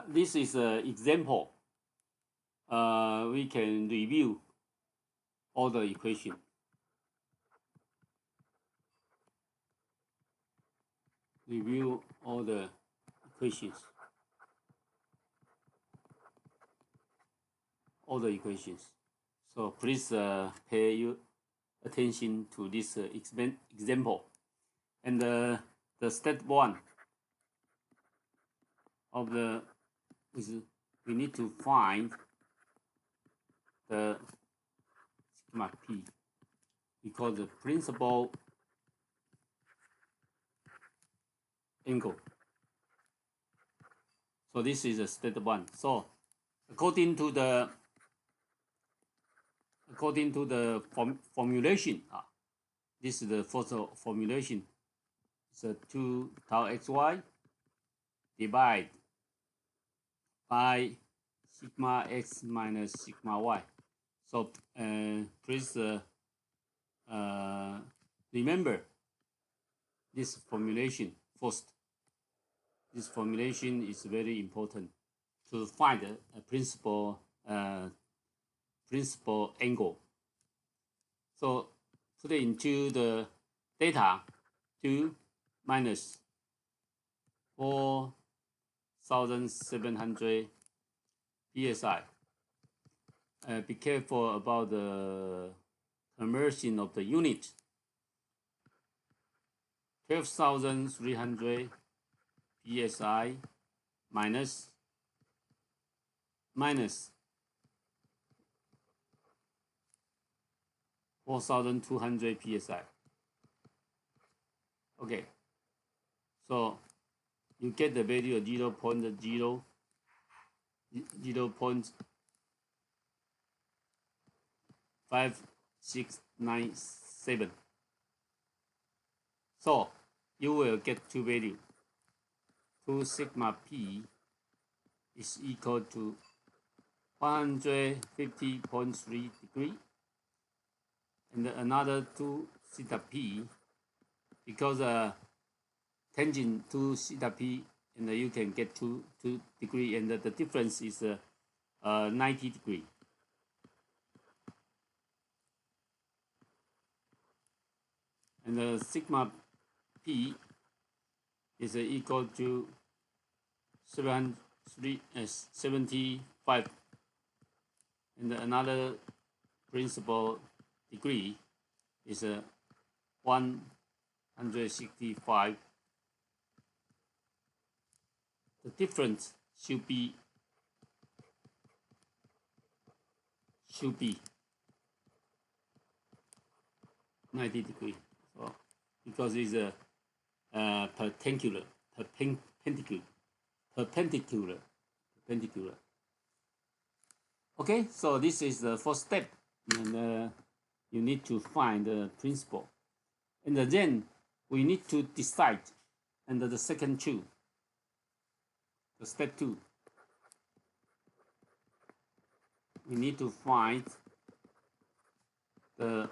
This is an example. We can review all the equation. Review all the equations. All the equations. So please pay your attention to this example. And the step one of the is we need to find the sigma p. We call the principal angle. So this is a step one. So according to the formulation, this is the first formulation. It's a 2 tau xy divided by sigma x minus sigma y. So please remember this formulation first. This formulation is very important to find a principal angle. So put it into the data 2 minus 4,700 psi. Be careful about the conversion of the unit. 12,300 psi minus 4,200 psi. Okay, so you get the value of 0.5697. So you will get two values. 2 sigma p is equal to 150.3 degree, and another 2 theta p, because tangent to theta p, and you can get 2 degree, and the difference is 90 degree. And the sigma p is equal to 75, and another principal degree is 165. The difference should be 90 degree. So because it's a perpendicular. Okay, so this is the first step, and you need to find the principal, and then we need to decide under the second two, the step 2. We need to find the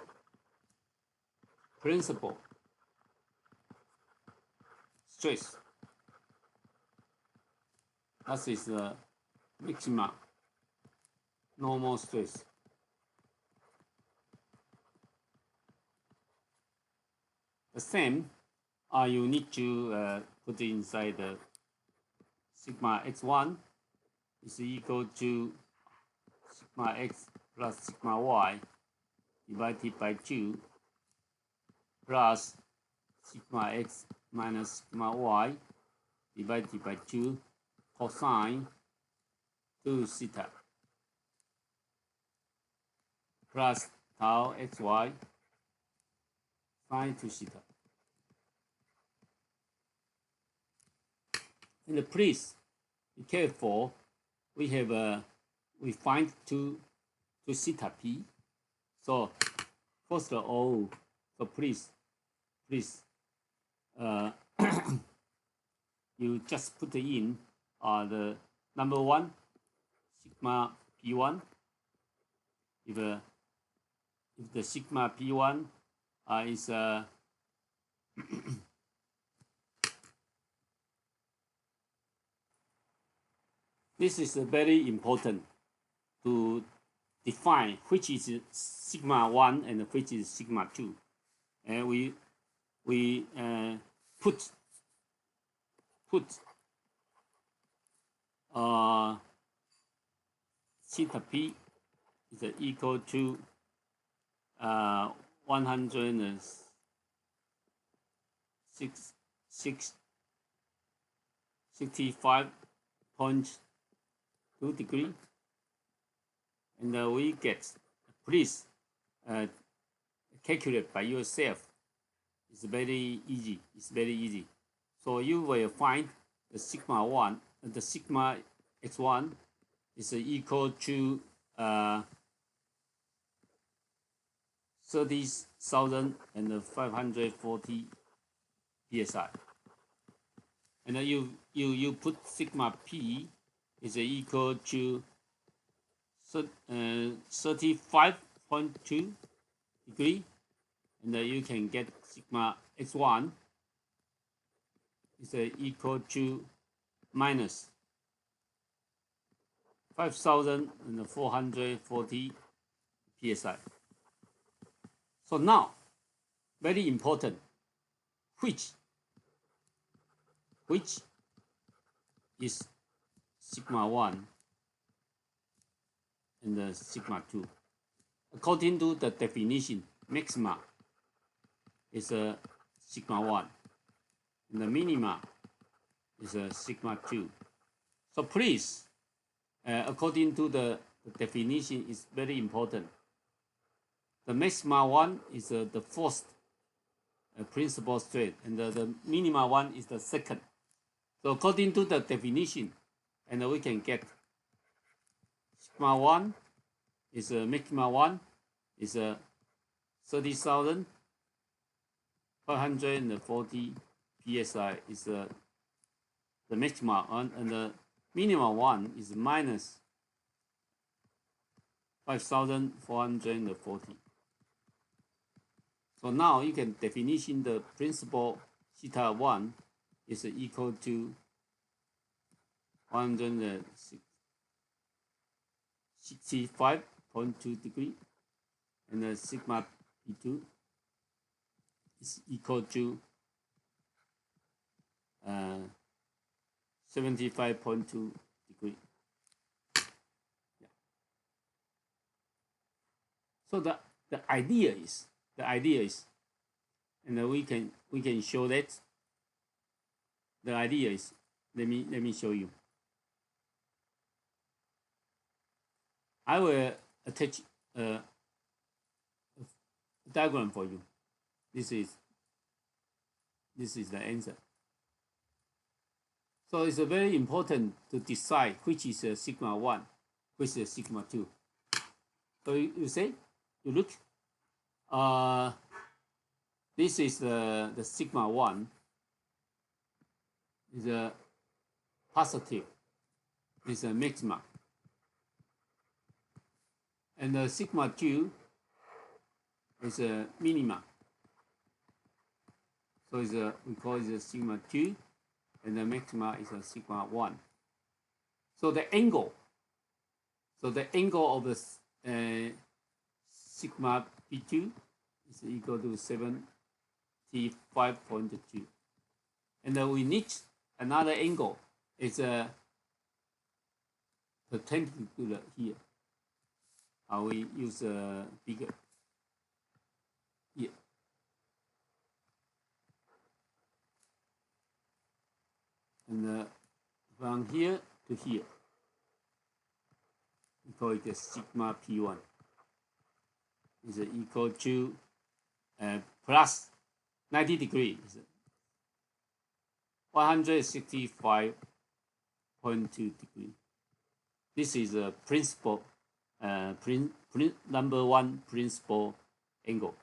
principal stress. That is the maximum normal stress. The same, you need to put inside the sigma x1 is equal to sigma x plus sigma y divided by 2 plus sigma x minus sigma y divided by 2 cosine 2 theta plus tau xy sine 2 theta. And please be careful. We have we find 2 theta p. So first of all, so please you just put in the number 1 sigma p1. If the sigma p1 is This is very important to define which is sigma 1 and which is sigma 2. And we put theta p is equal to 165.2 degree, and we get, please calculate by yourself. It's very easy. It's very easy. So you will find the sigma 1, the sigma x1 is equal to 30,540 psi, and then you put sigma p is equal to 35.2 degree, and you can get sigma x1 is equal to minus 5,440 psi. So now, very important, which is sigma 1 and sigma 2. According to the definition, maxima is sigma 1 and the minima is sigma 2. So please, according to the definition, is very important. The maxima 1 is the first principal stress, and the minima 1 is the second. So according to the definition, and we can get sigma 1 is maxima 1 is 30,540 psi is the maxima one, and the minimum one is minus 5,440. So now you can definition the principal theta 1 is equal to 165.2 degree, and the sigma P2 is equal to 75.2 degree. Yeah. So the idea is, and we can show that. The idea is, let me show you. I will attach a diagram for you. This is the answer. So it's very important to decide which is a sigma 1, which is a sigma 2. So you say, you look, this is the sigma 1, is a positive, is a maxima. And the sigma 2 is a minima. So it's we call it a sigma 2, and the maxima is a sigma 1. So the angle of the sigma P2 is equal to 75.2. And then we need another angle. It's a perpendicular here. We use a bigger here. And from here to here, we call it a sigma P1 is equal to plus 90 degrees, 165.2 degree. This is a principal, number one principal angle.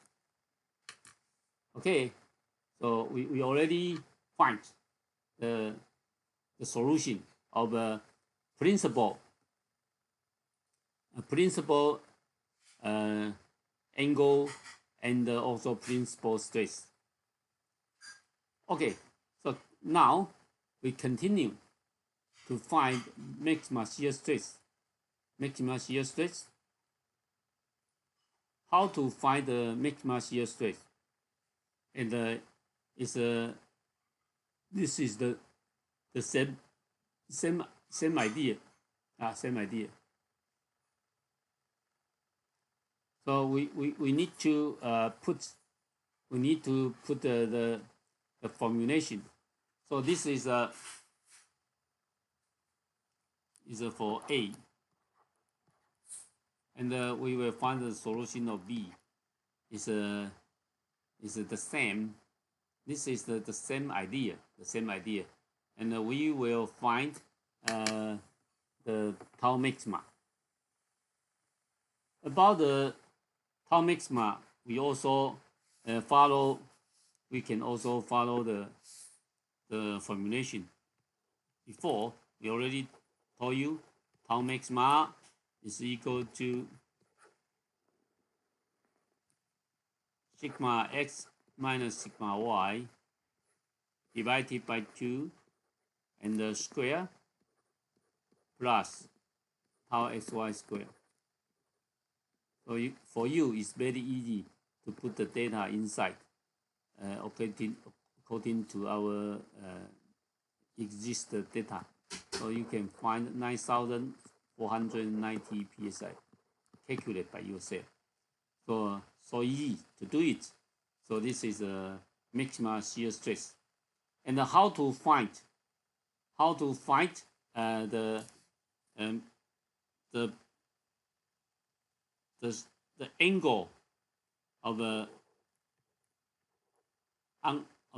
Okay, so we already find the solution of a principal angle and also principal stress. Okay, so now we continue to find maximum shear stress. Maximum shear stress. How to find the maximum shear stress? And this is the same idea. Same idea. So we need to put the formulation. So this is for A, and we will find the solution of B. Is the same. This is the same idea. And we will find the tau maxima. About the tau maxima, we also we can also follow the formulation. Before, we already told you tau maxima is equal to sigma x minus sigma y divided by 2 and the square plus tau xy square. So for you, it's very easy to put the data inside according to our existing data. So you can find 9,490 psi. Calculate by yourself. So easy to do it. So this is a maximum shear stress. And how to find the angle of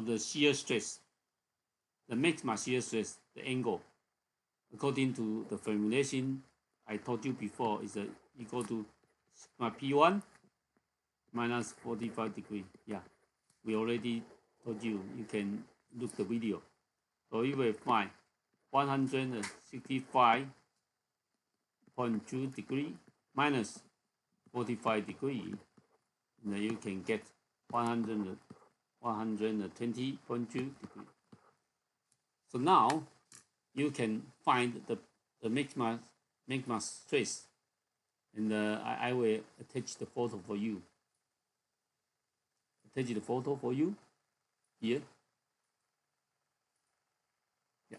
the shear stress, the maximum shear stress, the angle, according to the formulation I told you before, is equal to sigma P1 minus 45 degrees. Yeah, we already told you. You can look the video. So you will find 165.2 degree minus 45 degree, and then you can get 120.2 degree. So now you can find the maximum stress, and I will attach the photo for you. Attach the photo for you here. Yeah.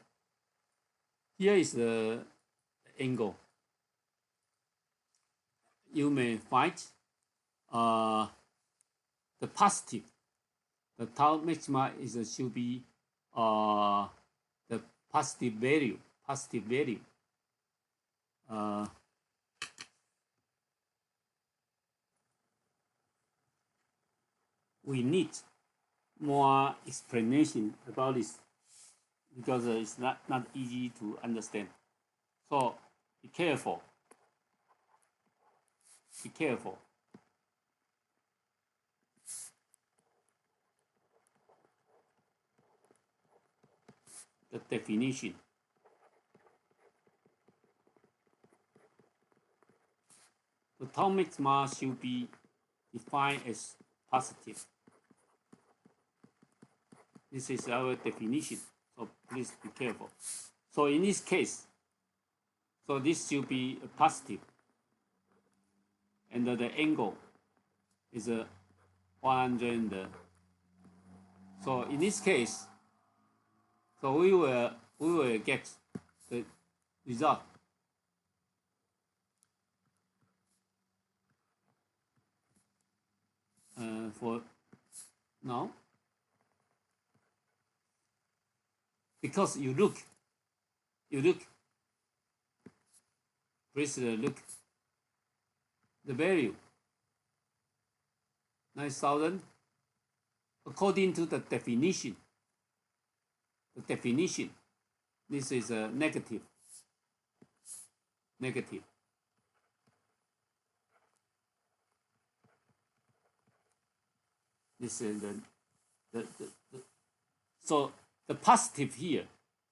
Here is the angle. You may find the positive. The tau maxima should be the positive value. We need more explanation about this because it's not easy to understand. So be careful. Be careful. The definition. The tau maxima should be defined as positive. This is our definition, so please be careful. So in this case, so this should be positive, and the angle is 100. So in this case, so we will get the result. For now, because you look, please look the value 9,000 according to the definition. The definition, this is a negative. This is so the positive here.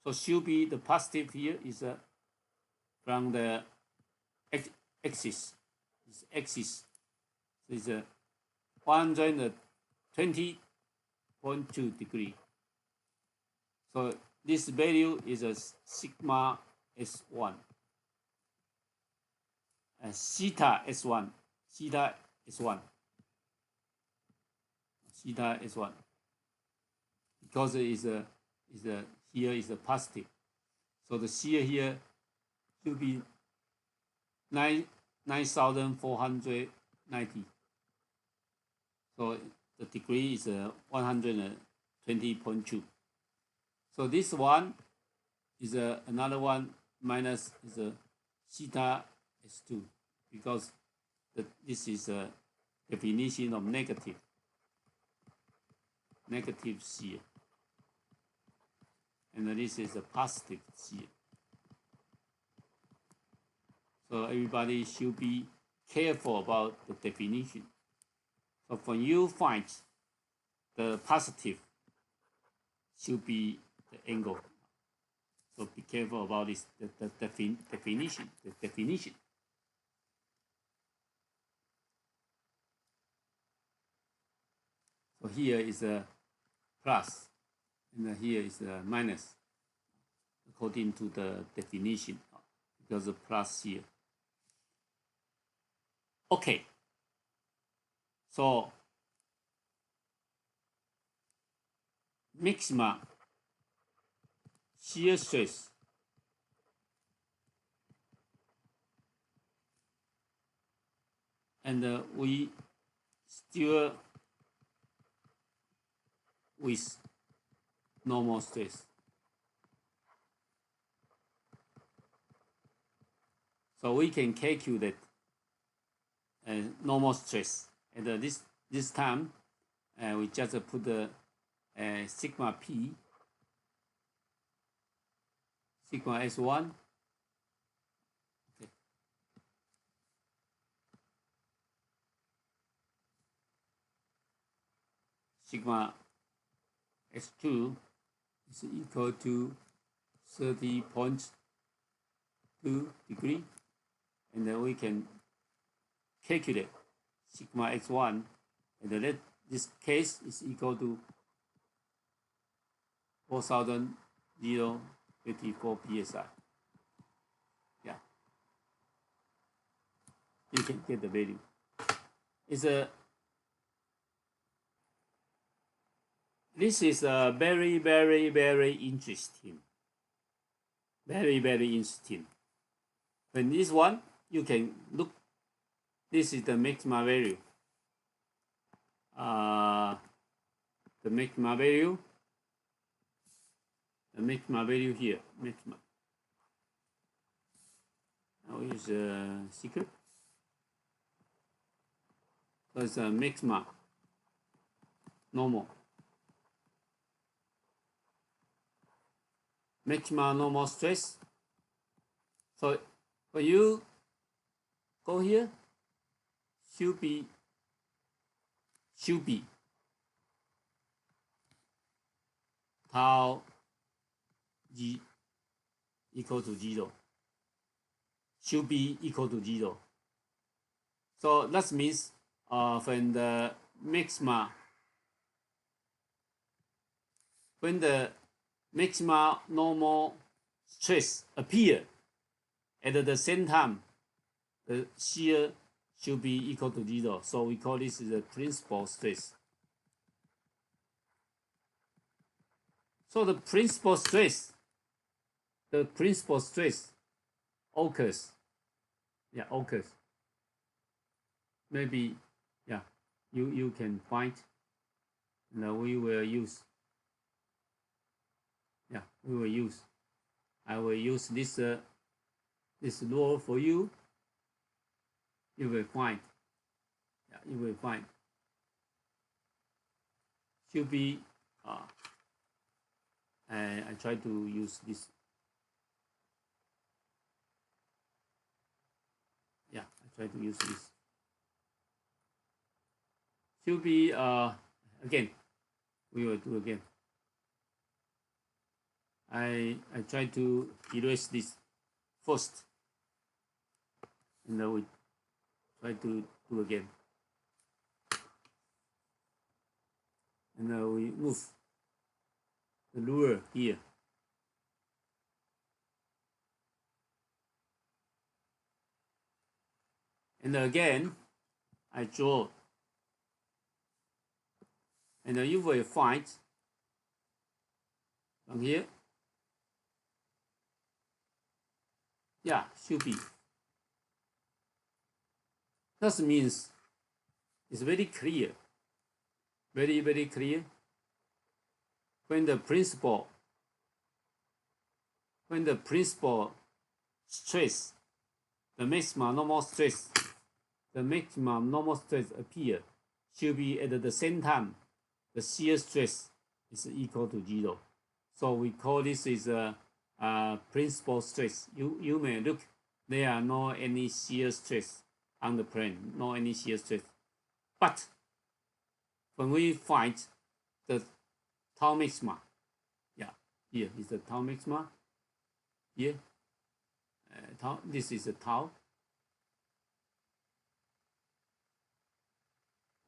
So should be the positive here is from the axis. This axis is 120.2 degree. So this value is a sigma S1, theta S1, theta S1, theta S1, because it is a here is a positive, so the shear here should be 9,490. So the degree is 120.2. So this one is another one minus is a theta S2, because this is a definition of negative shear, and this is a positive shear. So everybody should be careful about the definition. So when you find the positive, should be the angle. So be careful about this, the definition. So here is a plus, and here is a minus, according to the definition, because the plus here. Okay. So maximum shear stress and we still with normal stress. So we can calculate normal stress, and this time we just put the sigma p, sigma S1. Okay. Sigma S2 is equal to 30.2 degree, and then we can calculate sigma x1, and then this case is equal to 4,054 psi. Yeah, you can get the value. This is very, very, very interesting. Very, very interesting. When this one, you can look. This is the maximum value. The maximum value. The maximum value here. Maximum. Now is secret. So it's a maximum. Normal. Maximum normal stress. So when you go here, should be tau g equal to 0. Should be equal to 0. So that means when the maxima normal stress appear, at the same time the shear should be equal to 0. So we call this the principal stress. So the principal stress occurs. Yeah, occurs. Maybe, yeah, you can find. And we will use. Yeah, we will use. I will use this law for you. You will find. Yeah, you will find. Should be. I try to use this. Yeah, I try to use this. Should be again. We will do again. I try to erase this first, and then we try to do again, and then we move the ruler here. And again, I draw. And you will find from here. Yeah, should be. That means it's very clear. Very, very clear. When the principal stress, the maximum normal stress appear, should be at the same time the shear stress is equal to 0. So we call this is a principal stress. You may look, there are no any shear stress on the plane, no any shear stress. But when we find the tau maxima, yeah, here is the tau maxima. Here, tau, this is a tau.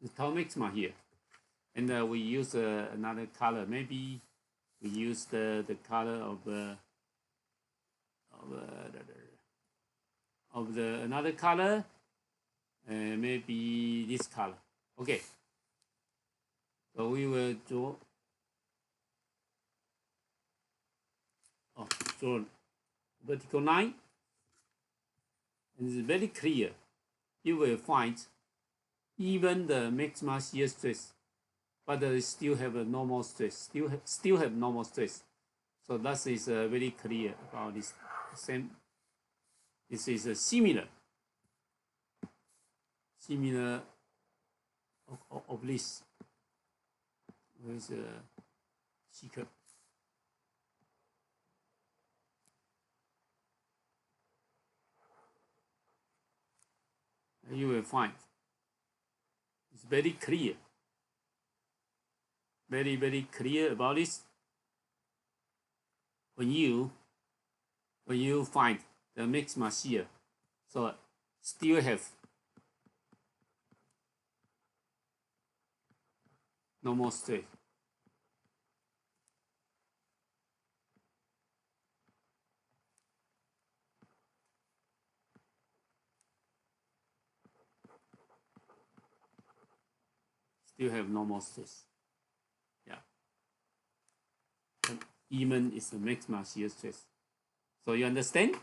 The tau maxima here, and we use another color. Maybe we use the color of another color, maybe this color. Okay. So we will draw. Draw vertical line, and it's very clear. You will find even the maximum shear stress, but they still have a normal stress. Still have normal stress. So that is very clear about this. Same. This is similar of this. With secret. You will find it's very clear, very, very clear about this. When you find the maximum shear, so still have normal stress. Still have normal stress. Yeah. And even is the maximum shear stress. So you understand?